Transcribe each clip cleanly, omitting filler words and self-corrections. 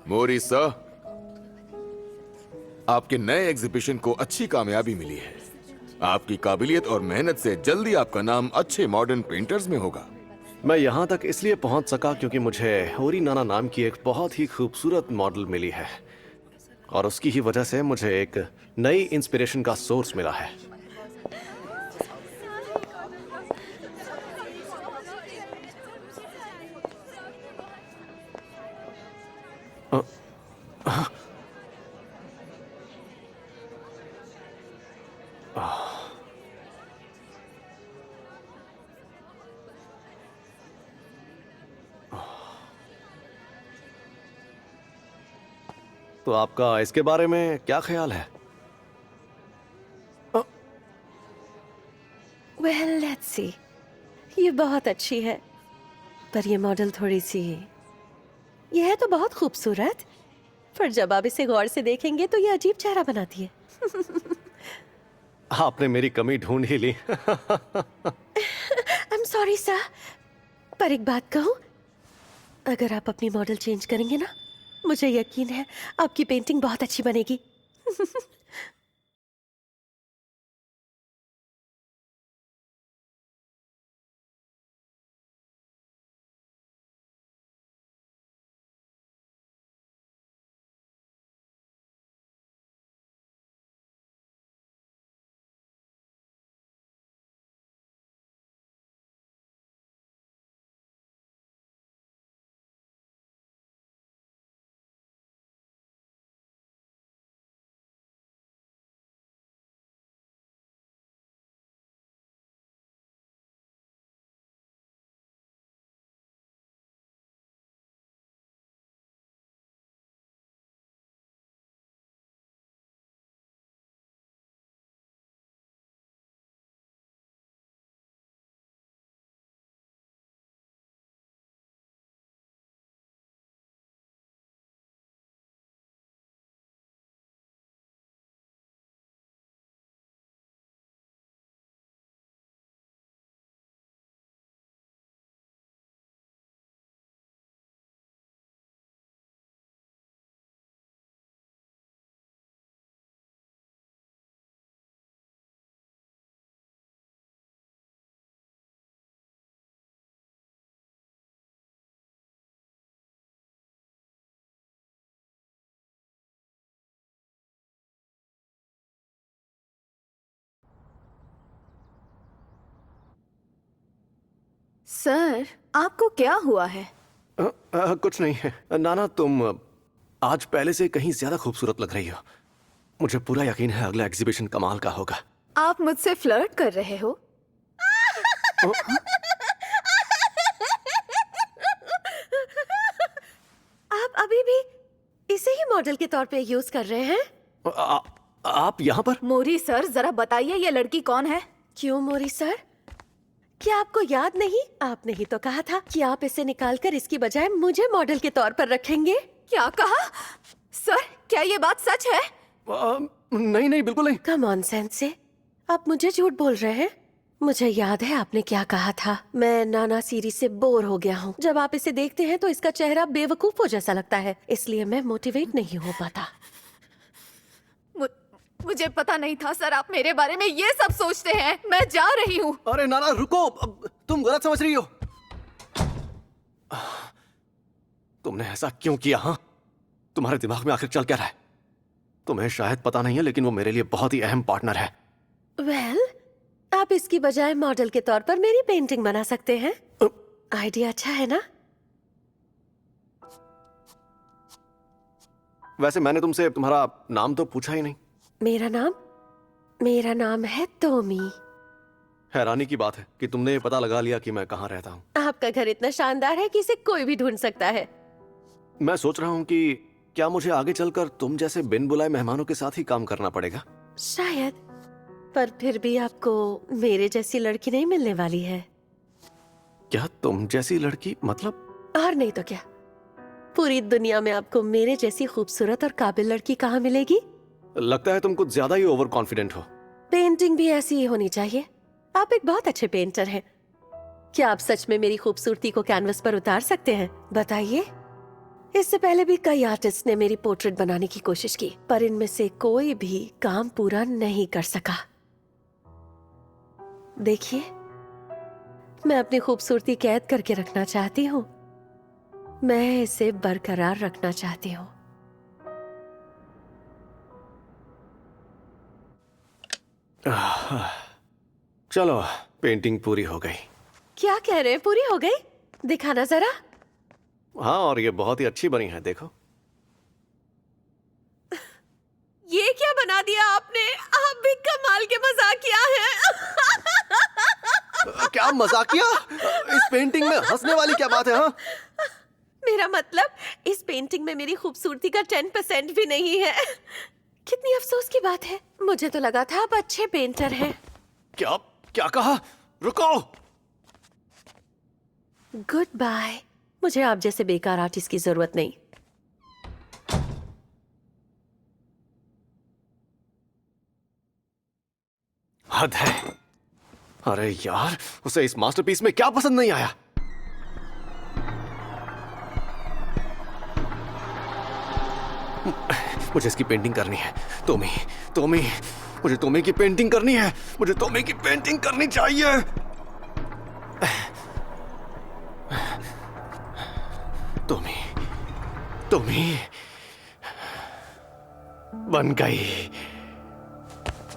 मोरी sir, आपके नए exhibition को अच्छी कामयाबी मिली है। आपकी काबिलियत और मेहनत से जल्दी आपका नाम अच्छे मॉडर्न पेंटर्स में होगा। मैं यहाँ तक इसलिए पहुँच सका क्योंकि मुझे होरी नाना नाम की एक बहुत ही खूबसूरत मॉडल मिली है और उसकी ही वजह से मुझे एक नई इंस्पिरेशन का सोर्स मिला है। तो आपका इसके बारे में क्या ख्याल है? Well, let's see. ये बहुत अच्छी है, पर ये मॉडल थोड़ी सी, ये है तो बहुत खूबसूरत, पर जब आप इसे गौर से देखेंगे तो ये अजीब चेहरा बनाती है। आपने मेरी कमी ढूंढ ही ली। I'm sorry sir, पर एक बात कहूँ, अगर आप अपनी मॉडल चेंज करेंगे ना, मुझे यकीन है आपकी पेंटिंग बहुत अच्छी बनेगी। सर, आपको क्या हुआ है? कुछ नहीं है नाना, तुम आज पहले से कहीं ज्यादा खूबसूरत लग रही हो। मुझे पूरा यकीन है अगला एग्जीबिशन कमाल का होगा। आप मुझसे फ्लर्ट कर रहे हो? आप अभी भी इसे ही मॉडल के तौर पे यूज कर रहे हैं? आप यहाँ पर? मोरी सर, जरा बताइए ये लड़की कौन है? क्यों मोरी सर, क्या आपको याद नहीं? आपने ही तो कहा था कि आप इसे निकालकर इसकी बजाय मुझे मॉडल के तौर पर रखेंगे। क्या कहा? सर, क्या ये बात सच है? नहीं नहीं, बिल्कुल नहीं। कम ऑन सेंस से आप मुझे झूठ बोल रहे हैं। मुझे याद है आपने क्या कहा था। मैं नाना सीरीज से बोर हो गया हूँ। जब आप इसे देखते हैं तो इसका चेहरा बेवकूफों जैसा लगता है, इसलिए मैं मोटिवेट नहीं हो पाता। मुझे पता नहीं था सर, आप मेरे बारे में ये सब सोचते हैं। मैं जा रही हूँ। अरे नाना रुको, तुम गलत समझ रही हो। तुमने ऐसा क्यों किया? हाँ, तुम्हारे दिमाग में आखिर चल क्या रहा है? तुम्हें शायद पता नहीं है, लेकिन वो मेरे लिए बहुत ही अहम पार्टनर है। वेल, आप इसकी बजाय मॉडल के तौर पर मेरी पेंटिंग बना सकते हैं। आइडिया अच्छा है ना? वैसे मैंने तुमसे तुम्हारा नाम तो पूछा ही नहीं। मेरा नाम है टोमी। हैरानी की बात है कि तुमने ये पता लगा लिया कि मैं कहाँ रहता हूँ। आपका घर इतना शानदार है कि इसे कोई भी ढूंढ सकता है। मैं सोच रहा हूँ कि क्या मुझे आगे चलकर तुम जैसे बिन बुलाए मेहमानों के साथ ही काम करना पड़ेगा। शायद, पर फिर भी आपको मेरे जैसी लड़की नहीं मिलने वाली है। क्या तुम जैसी लड़की? मतलब? और नहीं तो क्या, पूरी दुनिया में आपको मेरे जैसी खूबसूरत और काबिल लड़की कहाँ मिलेगी? लगता है तुम कुछ ज्यादा ही ओवर कॉन्फिडेंट हो। पेंटिंग भी ऐसी ही होनी चाहिए। आप एक बहुत अच्छे पेंटर हैं, क्या आप सच में मेरी खूबसूरती को कैनवस पर उतार सकते हैं? बताइए। इससे पहले भी कई आर्टिस्ट ने मेरी पोर्ट्रेट बनाने की कोशिश की, पर इनमें से कोई भी काम पूरा नहीं कर सका। देखिए, मैं अपनी खूबसूरती कैद करके रखना चाहती हूँ। मैं इसे बरकरार रखना चाहती हूँ। चलो, पेंटिंग पूरी हो गई। क्या कह रहे हैं, पूरी हो गई? दिखाना जरा। हाँ, और ये बहुत ही अच्छी बनी है, देखो। ये क्या बना दिया आपने? आप भी कमाल के मजाकिया हैं। क्या मजाकिया? इस पेंटिंग में हंसने वाली क्या बात है? हाँ, मेरा मतलब, इस पेंटिंग में मेरी खूबसूरती का 10% भी नहीं है। कितनी अफसोस की बात है। मुझे तो लगा था आप अच्छे पेंटर हैं। क्या क्या कहा? रुको। Good bye. मुझे आप जैसे बेकार आर्टिस्ट की जरूरत नहीं। हद है। अरे यार, उसे इस मास्टरपीस में क्या पसंद नहीं आया? मुझे इसकी पेंटिंग करनी है। टोमी, टोमी, मुझे टोमी की पेंटिंग करनी है। मुझे टोमी की पेंटिंग करनी चाहिए। टोमी, टोमी, बन गई।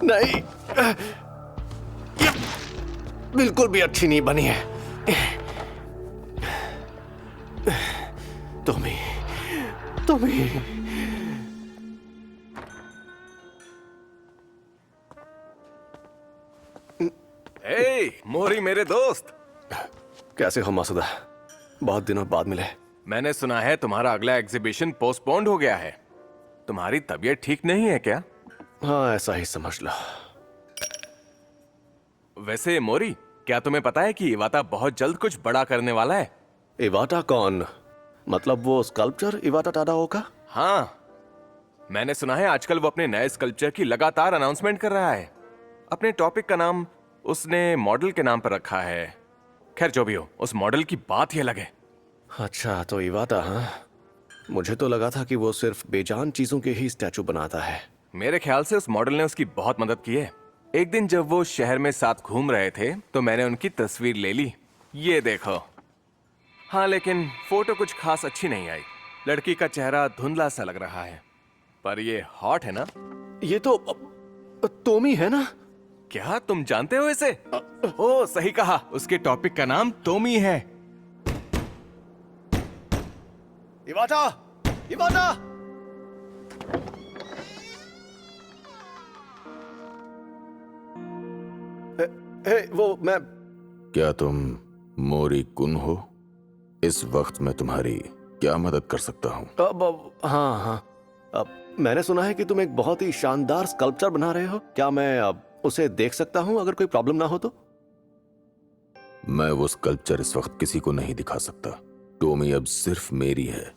नहीं, ये बिल्कुल भी अच्छी नहीं बनी है। Tommy, Tommy. हे, मोरी मेरे दोस्त। कैसे हो मासूदा? बहुत दिनों बाद मिले। मैंने सुना है तुम्हारा अगला एग्जीबिशन पोस्टपोन्ड हो गया है। तुम्हारी तबीयत ठीक नहीं है क्या? हाँ, ऐसा ही समझ लो। वैसे मोरी, क्या तुम्हें पता है कि इवाता बहुत जल्द कुछ बड़ा करने वाला है? इवाटा कौन? मतलब वो स्कल्पचर इवाटा टाडाओ का? हाँ, मैंने सुना है आजकल वो अपने नए स्कल्पचर की लगातार अनाउंसमेंट कर रहा है। अपने टॉपिक का नाम उसने मॉडल के नाम पर रखा है। खैर जो भी हो, उस मॉडल की बात ही अलग है। अच्छा, तो इवाटा। हाँ, मुझे तो लगा था कि वो सिर्फ बेजान चीजों के ही स्टैचू बनाता है। मेरे ख्याल से उस मॉडल ने उसकी बहुत मदद की है। एक दिन जब वो शहर में साथ घूम रहे थे तो मैंने उनकी तस्वीर ले ली। ये देखो। हाँ, लेकिन फोटो कुछ खास अच्छी नहीं आई। लड़की का चेहरा धुंधला सा लग रहा है, पर ये हॉट है ना? ये तो टोमी है ना? क्या तुम जानते हो इसे? ओ, सही कहा, उसके टॉपिक का नाम टोमी है। इवाटा, इवाटा। वो मैं। क्या तुम मोरी कुन हो? इस वक्त मैं तुम्हारी क्या मदद कर सकता हूँ? हाँ हाँ, मैंने सुना है कि तुम एक बहुत ही शानदार स्कल्पचर बना रहे हो। क्या मैं अब उसे देख सकता हूँ अगर कोई प्रॉब्लम ना हो तो? मैं वो स्कल्पचर इस वक्त किसी को नहीं दिखा सकता। टोमी अब सिर्फ मेरी है।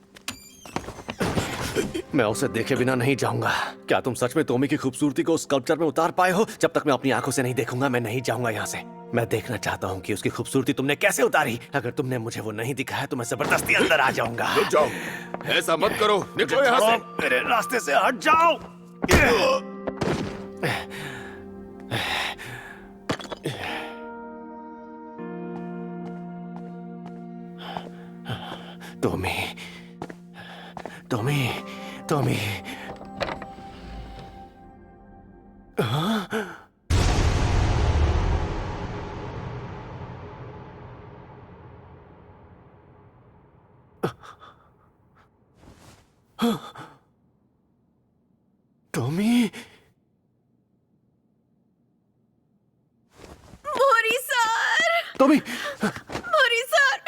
मैं उसे देखे बिना नहीं जाऊंगा। क्या तुम सच में टोमी की खूबसूरती को स्कल्पचर में उतार पाए हो? जब तक मैं अपनी आंखों से नहीं देखूंगा मैं नहीं जाऊंगा यहाँ से। मैं देखना चाहता हूँ कि उसकी खूबसूरती तुमने कैसे उतारी। अगर तुमने मुझे वो नहीं दिखाया तो मैं जबरदस्ती अंदर आ जाऊंगा। रुक जाओ, ऐसा मत करो, निकलो यहाँ से। मेरे रास्ते से हट जाओ। Tommy, Tommy, Tommy. टोमी, मोरी सर, टोमी। मोरी सर,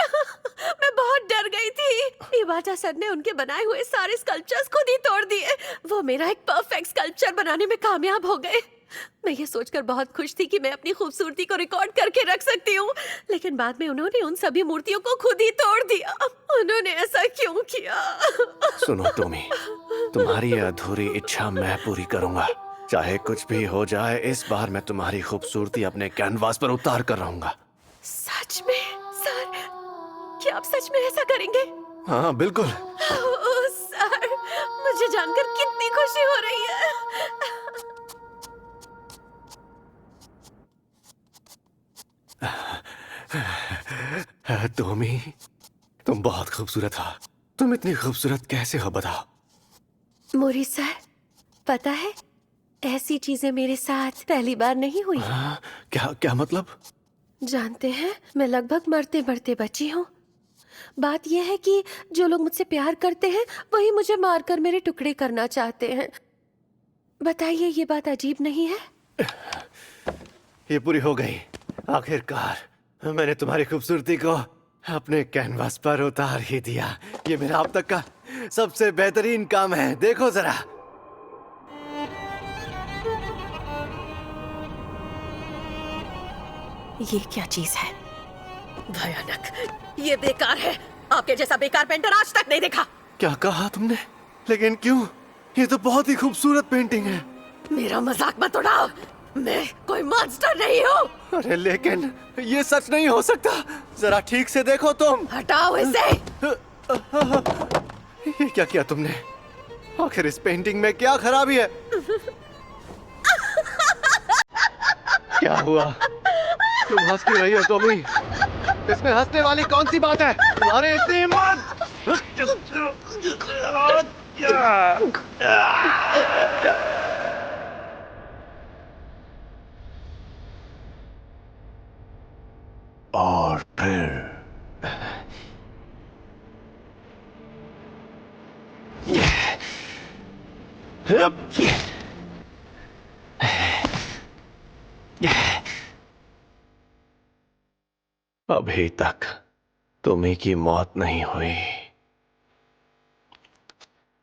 मैं बहुत डर गई थी। इवाटा सर ने उनके बनाए हुए सारे स्कल्पचर्स खुद ही तोड़ दिए। वो मेरा एक परफेक्ट स्कल्पचर बनाने में कामयाब हो गए। मैं ये सोचकर बहुत खुश थी कि मैं अपनी खूबसूरती को रिकॉर्ड करके रख सकती हूँ, लेकिन बाद में उन्होंने उन सभी मूर्तियों को खुद ही तोड़ दिया। उन्होंने ऐसा क्यों किया? सुनो टोमी, तुम्हारी ये अधूरी इच्छा मैं पूरी करूंगा। चाहे कुछ भी हो जाए, इस बार मैं तुम्हारी खूबसूरती अपने कैनवास पर उतार कर रहूंगा। सच में? आप सच में ऐसा करेंगे? हाँ बिल्कुल। ओह सर, मुझे जानकर कितनी खुशी हो रही है। टॉमी, तुम बहुत खूबसूरत हो। तुम इतनी खूबसूरत कैसे हो बताओ? मोरी सर, पता है ऐसी चीजें मेरे साथ पहली बार नहीं हुई। हाँ, क्या क्या मतलब? जानते हैं, मैं लगभग मरते मरते बची हूँ। बात यह है कि जो लोग मुझसे प्यार करते हैं वही मुझे मारकर मेरे टुकड़े करना चाहते हैं। बताइए, ये बात अजीब नहीं है? ये पूरी हो गई। आखिरकार मैंने तुम्हारी खूबसूरती को अपने कैनवास पर उतार ही दिया। ये मेरा अब तक का सबसे बेहतरीन काम है। देखो जरा। ये क्या चीज है? भयानक, ये बेकार है। आपके जैसा बेकार पेंटर आज तक नहीं देखा। क्या कहा तुमने? लेकिन क्यों? ये तो बहुत ही खूबसूरत पेंटिंग है। मेरा मजाक मत उड़ाओ, मैं कोई मॉन्स्टर नहीं हूँ। अरे लेकिन ये सच नहीं हो सकता। जरा ठीक से देखो तुम। हटाओ इसे। ये क्या किया तुमने? आखिर इस पेंटिंग में क्या खराबी है? क्या हुआ? तुम हंस क्यों रही हो टॉमी? इसमें हंसने वाली कौन सी बात है? तुम्हारे इतनी हिम्मत! और फिर अभी तक तुम्ही की मौत नहीं हुई।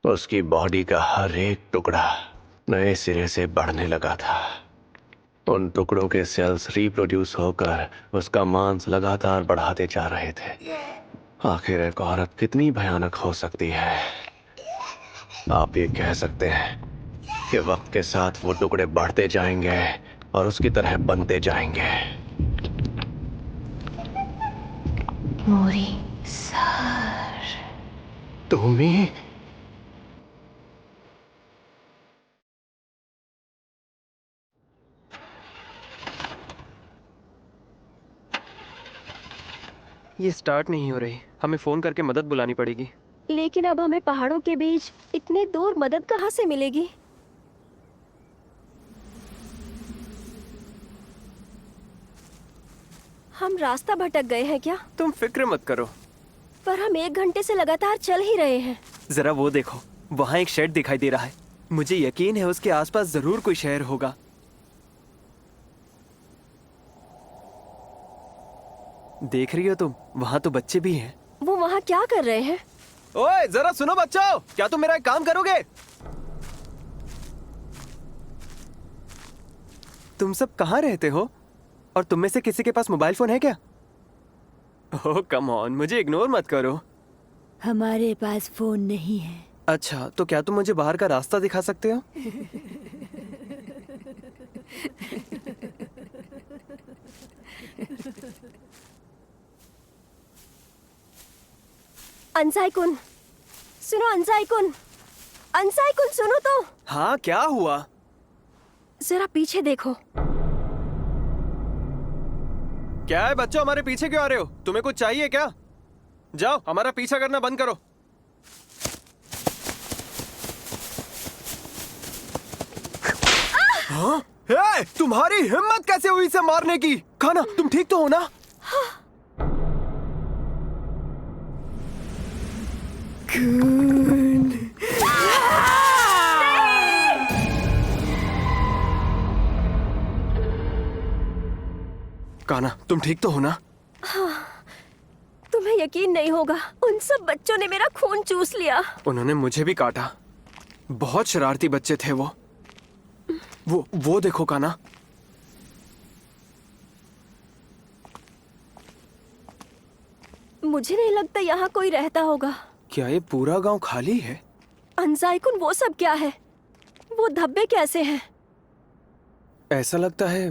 उसकी बॉडी का हर एक टुकड़ा नए सिरे से बढ़ने लगा था। उन टुकड़ों के सेल्स रिप्रोड्यूस होकर उसका मांस लगातार बढ़ाते जा रहे थे। आखिर एक औरत कितनी भयानक हो सकती है? आप ये कह सकते हैं कि वक्त के साथ वो टुकड़े बढ़ते जाएंगे और उसकी तरह बनते जाएंगे। मोरी सर, तुम्ही? ये स्टार्ट नहीं हो रही। हमें फोन करके मदद बुलानी पड़ेगी। लेकिन अब हमें पहाड़ों के बीच इतने दूर मदद कहाँ से मिलेगी? हम रास्ता भटक गए हैं क्या? तुम फिक्र मत करो। पर हम 1 घंटे से लगातार चल ही रहे हैं। जरा वो देखो, वहाँ एक शेड दिखाई दे रहा है। मुझे यकीन है उसके आसपास जरूर कोई शहर होगा। देख रही हो तुम? वहाँ तो बच्चे भी हैं। वो वहाँ क्या कर रहे हैं? ओए जरा सुनो बच्चों, क्या तुम मेरा एक काम करोगे? तुम सब कहाँ रहते हो? और तुम में से किसी के पास मोबाइल फोन है क्या? ओह कम ऑन, मुझे इग्नोर मत करो। हमारे पास फोन नहीं है। अच्छा, तो क्या तुम मुझे बाहर का रास्ता दिखा सकते हो? अंसाइकुन, सुनो अंसाइकुन, अंसाइकुन सुनो तो। हाँ क्या हुआ? जरा पीछे देखो। क्या है बच्चों, हमारे पीछे क्यों आ रहे हो? तुम्हें कुछ चाहिए क्या? जाओ, हमारा पीछा करना बंद करो। हाँ? ए, तुम्हारी हिम्मत कैसे हुई इसे मारने की? खाना, तुम ठीक तो हो ना? काना, तुम ठीक तो हो ना? तुम्हें यकीन नहीं होगा, उन सब बच्चों ने मेरा खून चूस लिया। उन्होंने मुझे भी काटा। बहुत शरारती बच्चे थे वो। वो देखो काना। मुझे नहीं लगता यहाँ कोई रहता होगा। क्या ये पूरा गांव खाली है? अंसाइकुन, वो सब क्या है? वो धब्बे कैसे हैं? ऐसा लगता है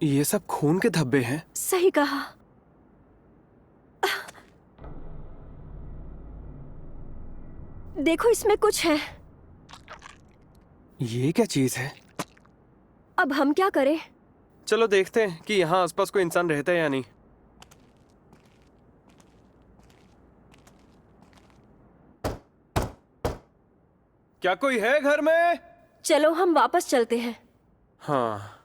ये सब खून के धब्बे हैं। सही कहा। देखो इसमें कुछ है। ये क्या चीज है? अब हम क्या करें? चलो देखते हैं कि यहाँ आसपास कोई इंसान रहता है या नहीं। क्या कोई है घर में? चलो हम वापस चलते हैं। हाँ।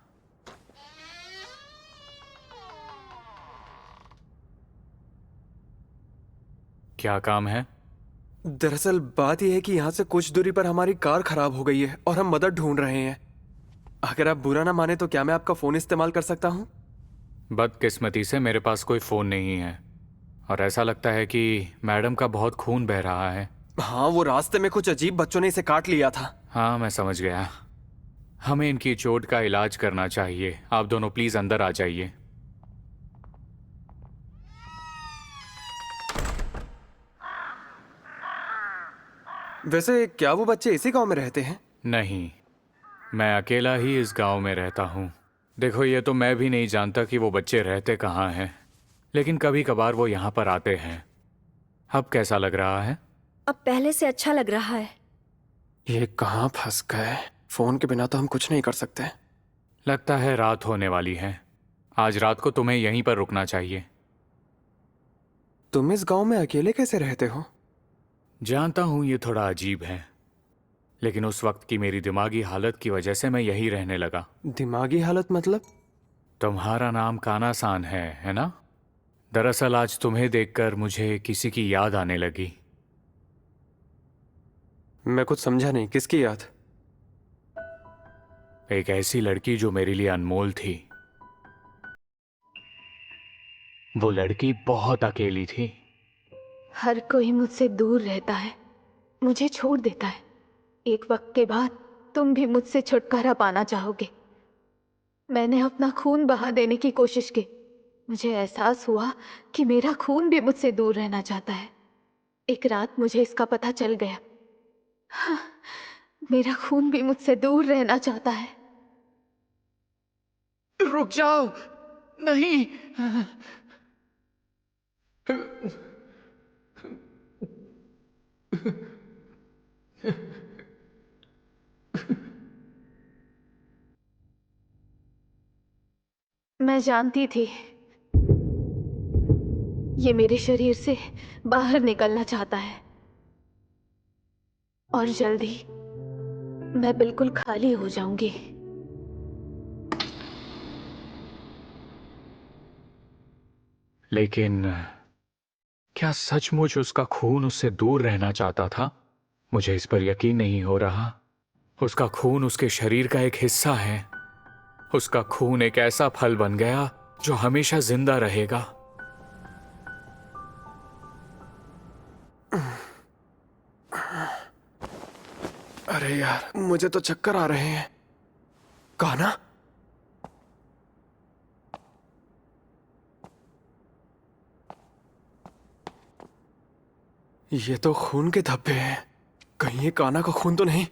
क्या काम है? दरअसल बात यह है कि यहाँ से कुछ दूरी पर हमारी कार खराब हो गई है और हम मदद ढूंढ रहे हैं। अगर आप बुरा ना माने तो क्या मैं आपका फोन इस्तेमाल कर सकता हूँ? बदकिस्मती से मेरे पास कोई फोन नहीं है और ऐसा लगता है कि मैडम का बहुत खून बह रहा है। हाँ, वो रास्ते में कुछ अजीब बच्चों ने इसे काट लिया था। हाँ, मैं समझ गया। हमें इनकी चोट का इलाज करना चाहिए। आप दोनों प्लीज अंदर आ जाइए। वैसे क्या वो बच्चे इसी गांव में रहते हैं? नहीं, मैं अकेला ही इस गांव में रहता हूँ। देखो, ये तो मैं भी नहीं जानता कि वो बच्चे रहते कहाँ हैं, लेकिन कभी कभार वो यहाँ पर आते हैं। अब कैसा लग रहा है? अब पहले से अच्छा लग रहा है। ये कहाँ फंस गए? फोन के बिना तो हम कुछ नहीं कर सकते। लगता है रात होने वाली है। आज रात को तुम्हें यहीं पर रुकना चाहिए। तुम इस गांव में अकेले कैसे रहते हो? जानता हूँ ये थोड़ा अजीब है, लेकिन उस वक्त की मेरी दिमागी हालत की वजह से मैं यहीं रहने लगा। दिमागी हालत मतलब? तुम्हारा नाम काना-सान है ना? दरअसल आज तुम्हें देखकर मुझे किसी की याद आने लगी। मैं कुछ समझा नहीं, किसकी याद? एक ऐसी लड़की जो मेरे लिए अनमोल थी। वो लड़की बहुत अकेली थी। हर कोई मुझसे दूर रहता है, मुझे छोड़ देता है। एक वक्त के बाद तुम भी मुझसे छुटकारा पाना चाहोगे। मैंने अपना खून बहा देने की कोशिश की। मुझे एहसास हुआ कि मेरा खून भी मुझसे दूर रहना चाहता है। एक रात मुझे इसका पता चल गया। हाँ, मेरा खून भी मुझसे दूर रहना चाहता है। रुक जाओ, नहीं। मैं जानती थी ये मेरे शरीर से बाहर निकलना चाहता है और जल्दी मैं बिल्कुल खाली हो जाऊंगी। लेकिन क्या सचमुच उसका खून उससे दूर रहना चाहता था? मुझे इस पर यकीन नहीं हो रहा। उसका खून उसके शरीर का एक हिस्सा है। उसका खून एक ऐसा फल बन गया जो हमेशा जिंदा रहेगा। अरे यार, मुझे तो चक्कर आ रहे हैं। काना? ये तो खून के धब्बे हैं। कहीं ये काना का खून तो नहीं?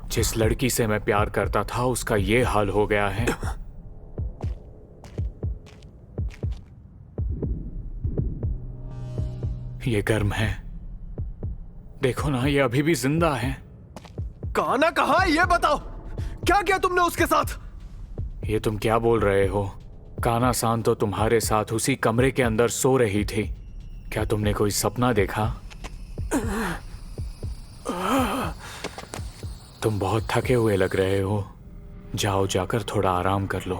जिस लड़की से मैं प्यार करता था उसका ये हाल हो गया है। ये गर्म है, देखो ना, ये अभी भी जिंदा है। काना कहाँ है ये बताओ। क्या किया तुमने उसके साथ? ये तुम क्या बोल रहे हो? काना-सान तो तुम्हारे साथ उसी कमरे के अंदर सो रही थी। क्या तुमने कोई सपना देखा? तुम बहुत थके हुए लग रहे हो। जाओ, जाकर थोड़ा आराम कर लो।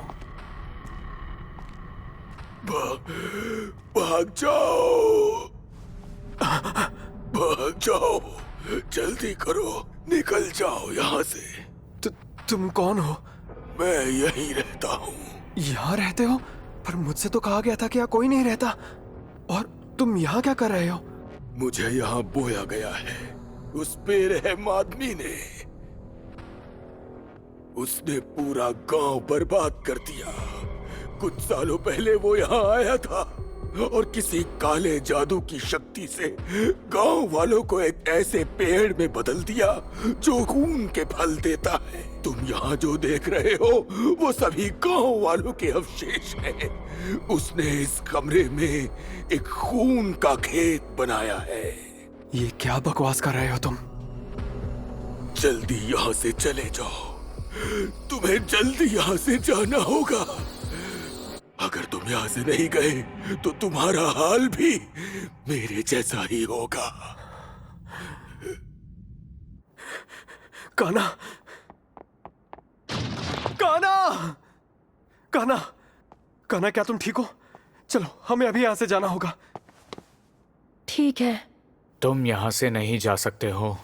भाग जाओ, भाग जाओ, जल्दी करो, निकल जाओ यहाँ से। तुम कौन हो? मैं यहीं रहता हूँ। यहाँ रहते हो? पर मुझसे तो कहा गया था कि यहाँ कोई नहीं रहता। और तुम यहाँ क्या कर रहे हो? मुझे यहाँ बोया गया है उस बेरहम आदमी ने। उसने पूरा गांव बर्बाद कर दिया। कुछ सालों पहले वो यहाँ आया था और किसी काले जादू की शक्ति से गांव वालों को एक ऐसे पेड़ में बदल दिया जो खून के फल देता है। तुम यहाँ जो देख रहे हो वो सभी गांव वालों के अवशेष हैं। उसने इस कमरे में एक खून का खेत बनाया है। ये क्या बकवास कर रहे हो तुम? जल्दी यहाँ से चले जाओ, तुम्हें जल्दी यहाँ से जाना होगा। अगर तुम यहाँ से नहीं गए तो तुम्हारा हाल भी मेरे जैसा ही होगा। कान्हा, कान्हा, कान्हा, कान्हा, क्या तुम ठीक हो? चलो, हमें अभी यहाँ से जाना होगा। ठीक है। तुम यहाँ से नहीं जा सकते हो।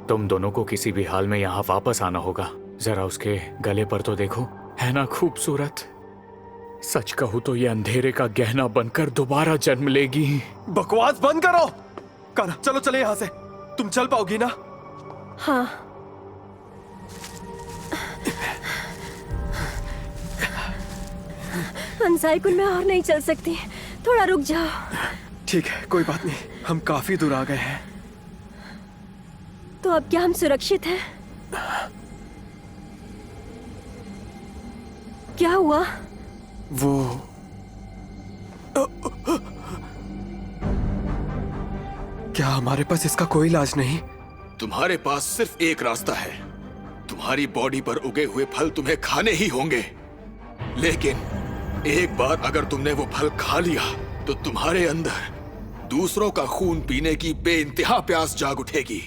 तुम दोनों को किसी भी हाल में यहाँ वापस आना होगा। जरा उसके गले पर तो देखो, है ना खूबसूरत? सच कहूं तो ये अंधेरे का गहना बनकर दोबारा जन्म लेगी। बकवास बंद करो। कान्हा, चलो चले यहाँ से। तुम चल पाओगी ना? हाँ। अंसाईकुल मैं और नहीं चल सकती, थोड़ा रुक जाओ। ठीक है, कोई बात नहीं, हम काफी दूर आ गए हैं। तो अब क्या हम सुरक्षित हैं? क्या हुआ? वो क्या हमारे पास इसका कोई इलाज नहीं? तुम्हारे पास सिर्फ एक रास्ता है। तुम्हारी बॉडी पर उगे हुए फल तुम्हें खाने ही होंगे, लेकिन एक बार अगर तुमने वो फल खा लिया तो तुम्हारे अंदर दूसरों का खून पीने की बेइंतहा प्यास जाग उठेगी।